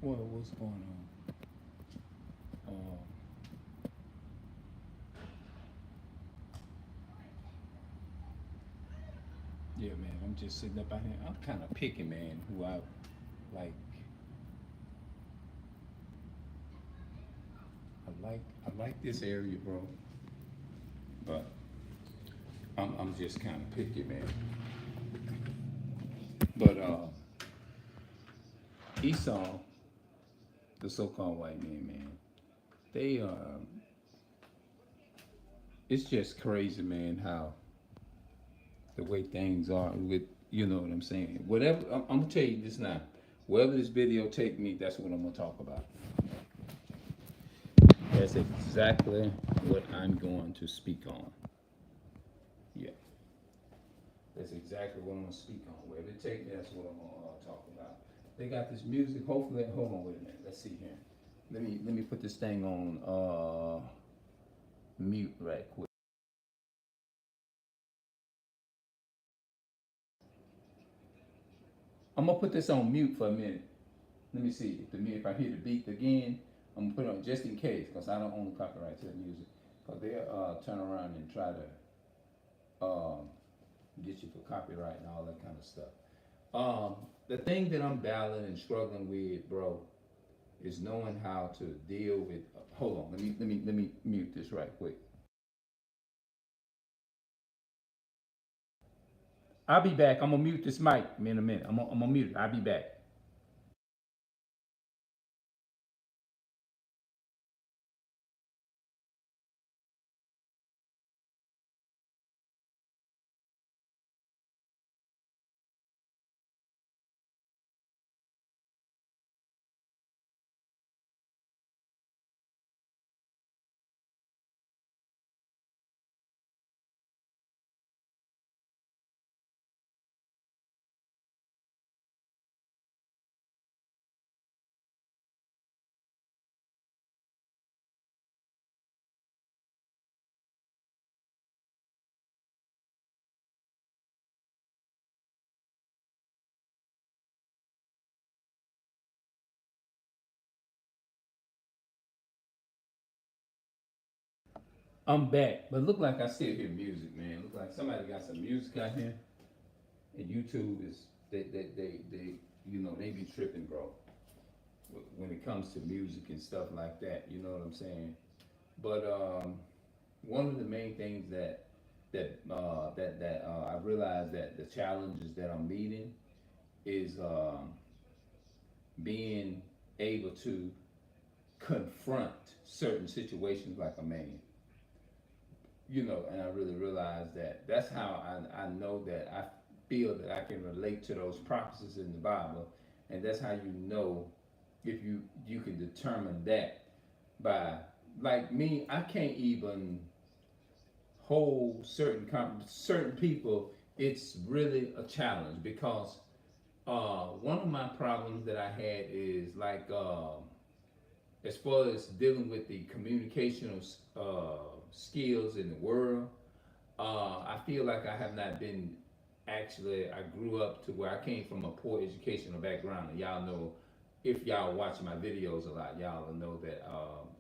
Well, what's going on? Uh, yeah, man. I'm just sitting up out here. I'm kind of picky, man. Who I like. I like this area, bro. But I'm just kind of picky, man. But Esau, the so-called white man, they it's just crazy, man. How the way things are with, you know what I'm saying. Whatever I'm gonna tell you this now. Wherever this video take me, that's what I'm gonna talk about. That's exactly what I'm going to speak on. Yeah, that's exactly what I'm gonna speak on. Wherever it take me, that's what I'm gonna talk about. They got this music. Hopefully, hold on, wait a minute. Let's see here. Let me put this thing on mute right quick. I'm gonna put this on mute for a minute. Let me see if I hear the beat again. I'm gonna put it on just in case, because I don't own the copyright to the music. Because they'll turn around and try to get you for copyright and all that kind of stuff. The thing that I'm battling and struggling with, bro, is knowing how to deal with. Hold on, let me mute this right quick. I'll be back. I'm gonna mute this mic in a minute. I'm gonna mute it. I'll be back. I'm back, but look like I still hear music, man. Look like somebody got some music out here, and YouTube is they you know they be tripping, bro. When it comes to music and stuff like that, you know what I'm saying. But one of the main things that I realized that the challenges that I'm meeting is being able to confront certain situations like a man, you know, and I really realized that that's how I know that I feel that I can relate to those prophecies in the Bible, and that's how you know if you can determine that by, like me, I can't even hold certain people. It's really a challenge because one of my problems that I had is like as far as dealing with the communicational skills in the world. I feel like I have not been actually. I grew up to where I came from a poor educational background, and y'all know if y'all watch my videos a lot, y'all will know that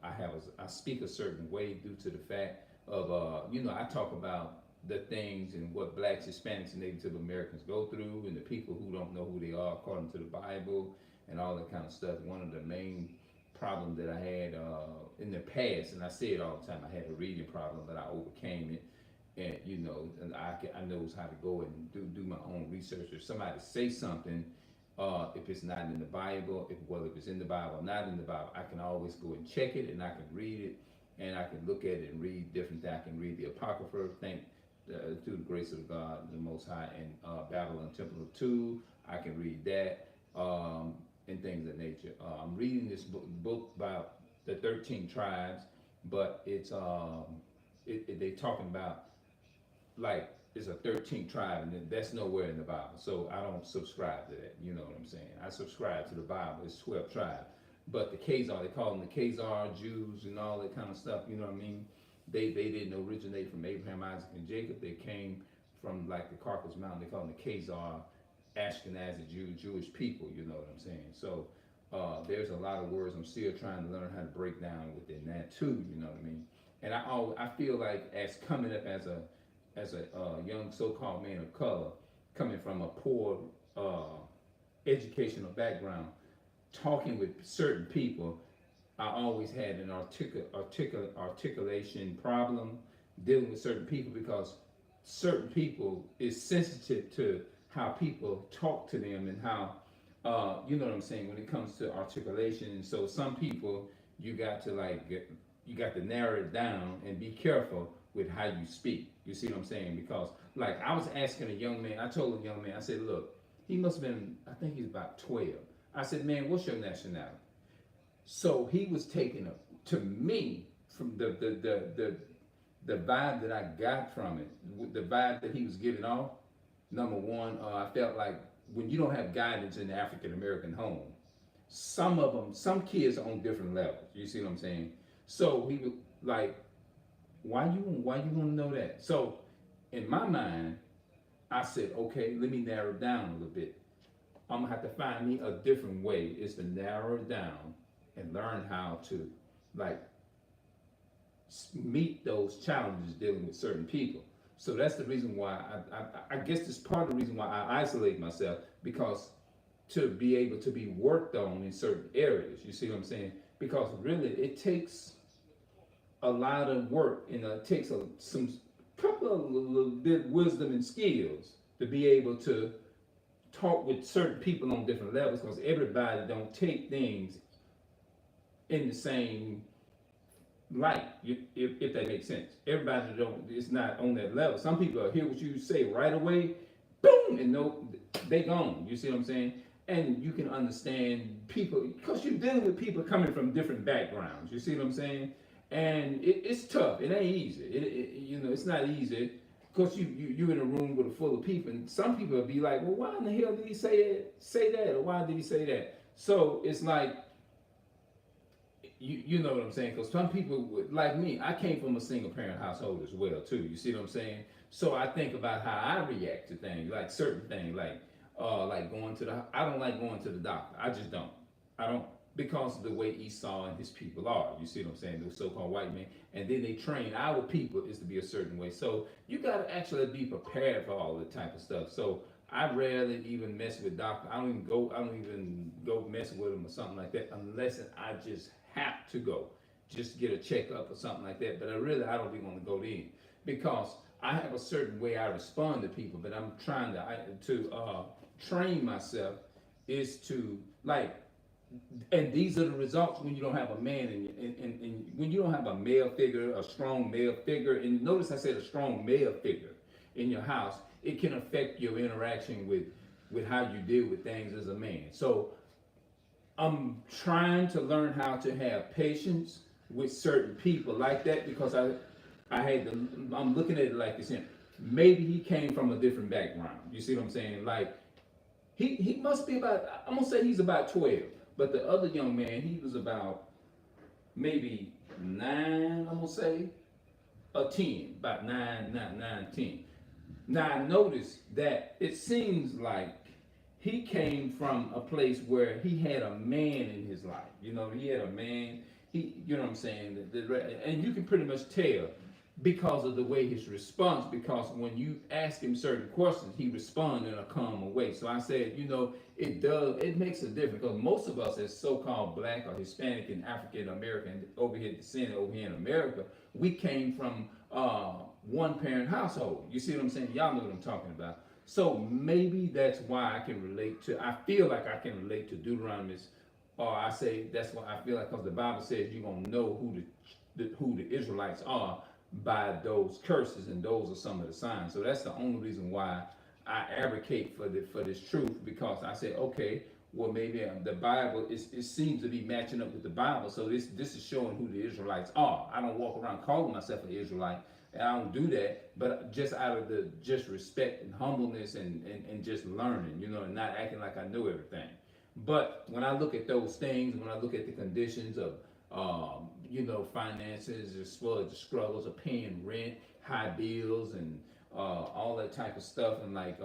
I speak a certain way due to the fact of you know I talk about the things and what blacks, Hispanics, and Native Americans go through, and the people who don't know who they are according to the Bible and all that kind of stuff. One of the main problems that I had in the past, and I say it all the time, I had a reading problem, but I overcame it, and you know, and I knows how to go and do my own research. If somebody say something, if it's not in the Bible, if it's in the Bible or not in the Bible, I can always go and check it, and I can read it, and I can look at it and read different things. I can read the Apocrypha, think through the grace of God, the Most High, and Babylon Temple of Two. I can read that. And things of nature. I'm reading this book about the 13 tribes, but they talking about like it's a 13th tribe, and that's nowhere in the Bible. So I don't subscribe to that. You know what I'm saying? I subscribe to the Bible. It's 12 tribes. But the Khazar, they call them the Khazar Jews and all that kind of stuff. You know what I mean? They didn't originate from Abraham, Isaac, and Jacob. They came from like the Caucasus Mountain. They call them the Khazar Ashkenazi Jewish people. You know what I'm saying? So there's a lot of words I'm still trying to learn how to break down within that too. You know what I mean? And I feel like as coming up as a young so-called man of color, coming from a poor uh, educational background, talking with certain people, I always had an articulation problem dealing with certain people because certain people is sensitive to how people talk to them and how you know what I'm saying when it comes to articulation. And so some people you got to you got to narrow it down and be careful with how you speak. You see what I'm saying? Because like I was asking a young man, I told a young man, I said, look, he must have been, I think he's about 12. I said, man, what's your nationality? So he was taking up to me from the vibe that I got from it, the vibe that he was giving off. Number one, I felt like when you don't have guidance in the African American home, some kids are on different levels. You see what I'm saying? So he was like, why you want to know that? So in my mind, I said, okay, let me narrow it down a little bit. I'm gonna have to find me a different way is to narrow it down and learn how to like meet those challenges dealing with certain people. So that's the reason why I guess it's part of the reason why I isolate myself because to be able to be worked on in certain areas. You see what I'm saying? Because really it takes a lot of work and it takes some couple of little bit wisdom and skills to be able to talk with certain people on different levels because everybody don't take things in the same light, if that makes sense. Everybody don't, it's not on that level. Some people hear what you say right away, boom, and no, they gone. You see what I'm saying? And you can understand people because you're dealing with people coming from different backgrounds. You see what I'm saying? And it's tough. It ain't easy. You know, it's not easy because you in a room with a full of people, and some people will be like, well, why in the hell did he say that, or why did he say that? So it's like you know what I'm saying? Because some people like me, I came from a single parent household as well too. You see what I'm saying? So I think about how I react to things, like certain things, like going to the. I don't like going to the doctor. I just don't. I don't because of the way Esau and his people are. You see what I'm saying? Those so-called white men, and then they train our people is to be a certain way. So you got to actually be prepared for all that type of stuff. So I rarely even mess with doctor. I don't even go. I don't even go messing with them or something like that unless I just have to go, just get a checkup or something like that. But I don't even want to go in because I have a certain way I respond to people. But I'm trying to train myself is to like, and these are the results when you don't have a man and when you don't have a male figure, a strong male figure. And notice I said a strong male figure in your house. It can affect your interaction with how you deal with things as a man. So I'm trying to learn how to have patience with certain people like that because I'm looking at it like this here. Maybe he came from a different background. You see what I'm saying? Like he must be about, I'm gonna say he's about 12, but the other young man he was about maybe 9. I'm gonna say or 10, about 9, 10. Now I noticed that it seems like he came from a place where he had a man in his life. You know, he had a man. You know what I'm saying? And you can pretty much tell because of the way his response. Because when you ask him certain questions, he responds in a calm way. So I said, you know, it makes a difference because most of us as so-called black or Hispanic and African American over here descended over here in America, we came from one parent household. You see what I'm saying? Y'all know what I'm talking about. So maybe that's why I can relate to. I feel like I can relate to Deuteronomy, or I say that's why I feel like because the Bible says you're gonna know who the Israelites are by those curses, and those are some of the signs. So that's the only reason why I advocate for this truth because I say, okay, well maybe the Bible it seems to be matching up with the Bible. So this is showing who the Israelites are. I don't walk around calling myself an Israelite. And I don't do that, but just out of the just respect and humbleness and just learning, you know, and not acting like I know everything. But when I look at those things, when I look at the conditions of, you know, finances as well as the struggles of paying rent, high bills, and all that type of stuff, and like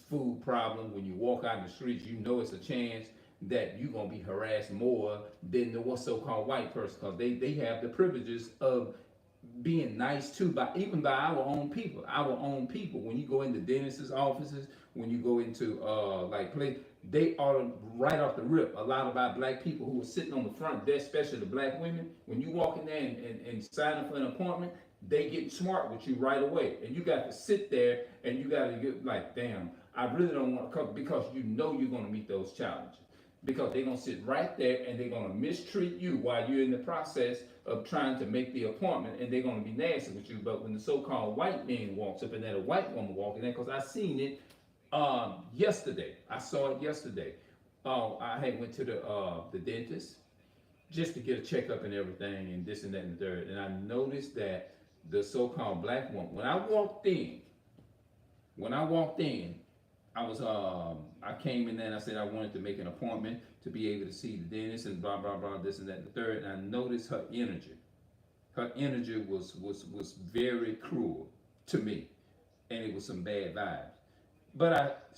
food problem, when you walk out in the streets, you know it's a chance. that you're gonna be harassed more than the so-called white person, because they have the privileges of being nice too, by even by our own people. Our own people. When you go into dentists' offices, when you go into like place, they are right off the rip. A lot of our black people who are sitting on the front desk, especially the black women, when you walk in there and sign up for an appointment, they get smart with you right away. And you got to sit there and you got to get like, damn, I really don't want to come, because you know you're going to meet those challenges. Because they're going to sit right there and they're going to mistreat you while you're in the process of trying to make the appointment, and they're going to be nasty with you. But when the so-called white man walks up and then a white woman walking in, because I seen it yesterday. I saw it yesterday. I had went to the dentist just to get a checkup and everything and this and that and the third. And I noticed that the so-called black woman, when I walked in, I was I came in there and I said I wanted to make an appointment to be able to see the dentist and blah blah blah, this and that and the third. And I noticed her energy. Her energy was very cruel to me, and it was some bad vibes. But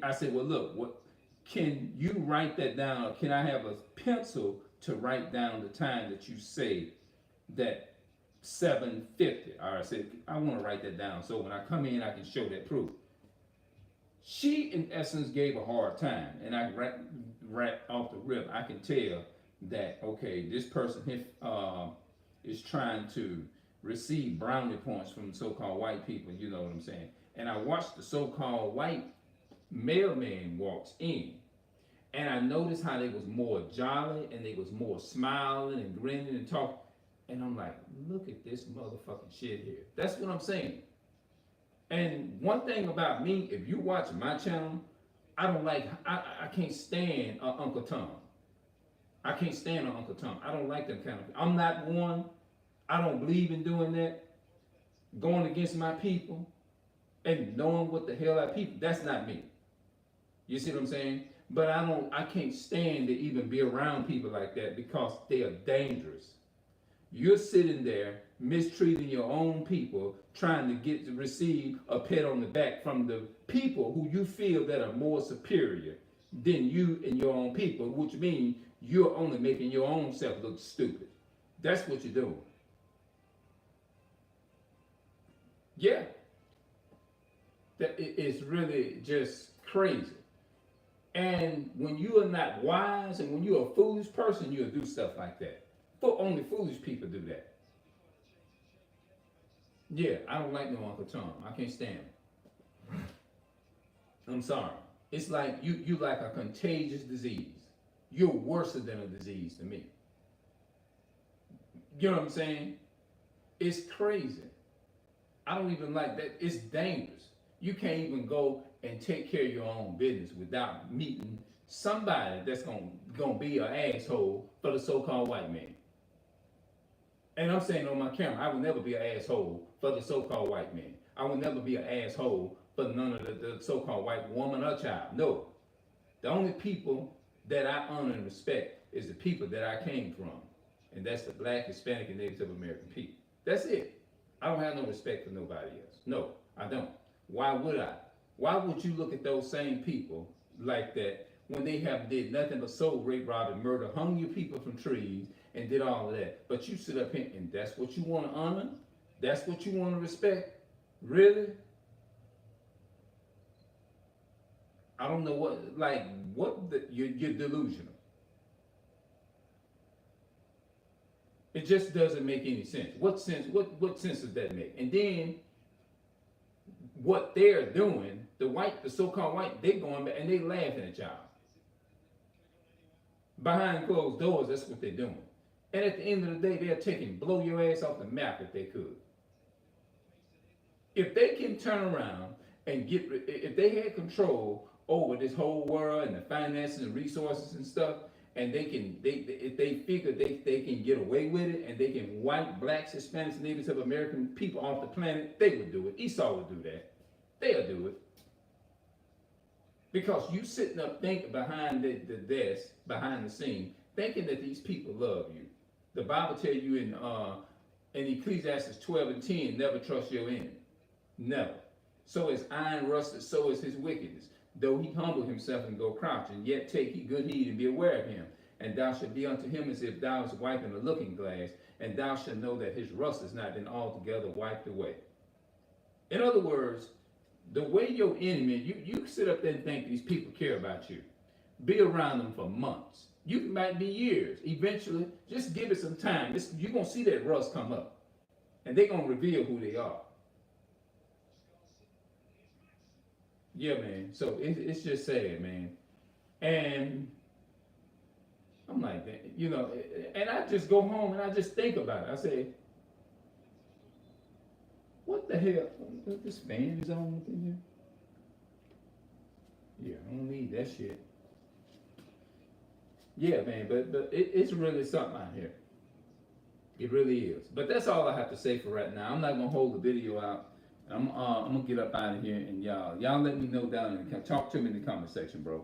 I said, well, look, what can you write that down? Or can I have a pencil to write down the time that you say that 7:50? All right, I said I want to write that down so when I come in, I can show that proof. She, in essence, gave a hard time, and I right off the rip, I can tell that, okay, this person is trying to receive brownie points from so-called white people, you know what I'm saying? And I watched the so-called white mailman walks in, and I noticed how they was more jolly, and they was more smiling and grinning and talking, and I'm like, look at this motherfucking shit here. That's what I'm saying. And one thing about me, if you watch my channel, I can't stand Uncle Tom. I can't stand Uncle Tom. I don't like them kind of, I'm not one, I don't believe in doing that, going against my people and knowing what the hell are people, that's not me. You see what I'm saying? But I can't stand to even be around people like that because they are dangerous. You're sitting there mistreating your own people, trying to receive a pat on the back from the people who you feel that are more superior than you and your own people, which means you're only making your own self look stupid. That's what you're doing. Yeah. It's really just crazy. And when you are not wise and when you're a foolish person, you'll do stuff like that. Only foolish people do that. Yeah, I don't like no Uncle Tom. I can't stand him. I'm sorry. It's like you like a contagious disease. You're worse than a disease to me. You know what I'm saying? It's crazy. I don't even like that. It's dangerous. You can't even go and take care of your own business without meeting somebody that's gonna be an asshole for the so-called white man. And I'm saying on my camera, I will never be an asshole for the so-called white man. I will never be an asshole for none of the so-called white woman or child. No. The only people that I honor and respect is the people that I came from. And that's the Black, Hispanic, and Native American people. That's it. I don't have no respect for nobody else. No, I don't. Why would I? Why would you look at those same people like that when they have did nothing but soul, rape, rob, and murder, hung you people from trees, and did all of that? But you sit up here and that's what you want to honor? That's what you want to respect? Really? I don't know you're delusional. It just doesn't make any sense. What sense does that make? And then what they're doing, the so-called white, they're going back and they laughing at y'all. Behind closed doors, that's what they're doing. And at the end of the day, they're blow your ass off the map if they could. If they can turn around and if they had control over this whole world and the finances and resources and stuff, and if they figure they can get away with it and they can wipe blacks, Hispanics, and Native American people off the planet, they would do it. Esau would do that. They'll do it. Because you sitting up thinking behind the desk, behind the scene, thinking that these people love you. The Bible tells you in Ecclesiastes 12:10, never trust your enemy. Never. So is iron rusted, so is his wickedness. though he humble himself and go crouching, yet take good heed and be aware of him. And thou shalt be unto him as if thou was wiping a looking glass, and thou shalt know that his rust has not been altogether wiped away. In other words, the way your enemy, you sit up there and think these people care about you. Be around them for months. You might be years. Eventually, just give it some time. You're going to see that rust come up. And they're going to reveal who they are. Yeah, man. So it's just sad, man. And I'm like, and I just go home and I just think about it. I say, what the hell? This fan is on in here? Yeah, I don't need that shit. Yeah, man, but it's really something out here. It really is. But that's all I have to say for right now. I'm not gonna hold the video out. I'm gonna get up out of here, and y'all let me know down in the talk to me in the comment section, bro.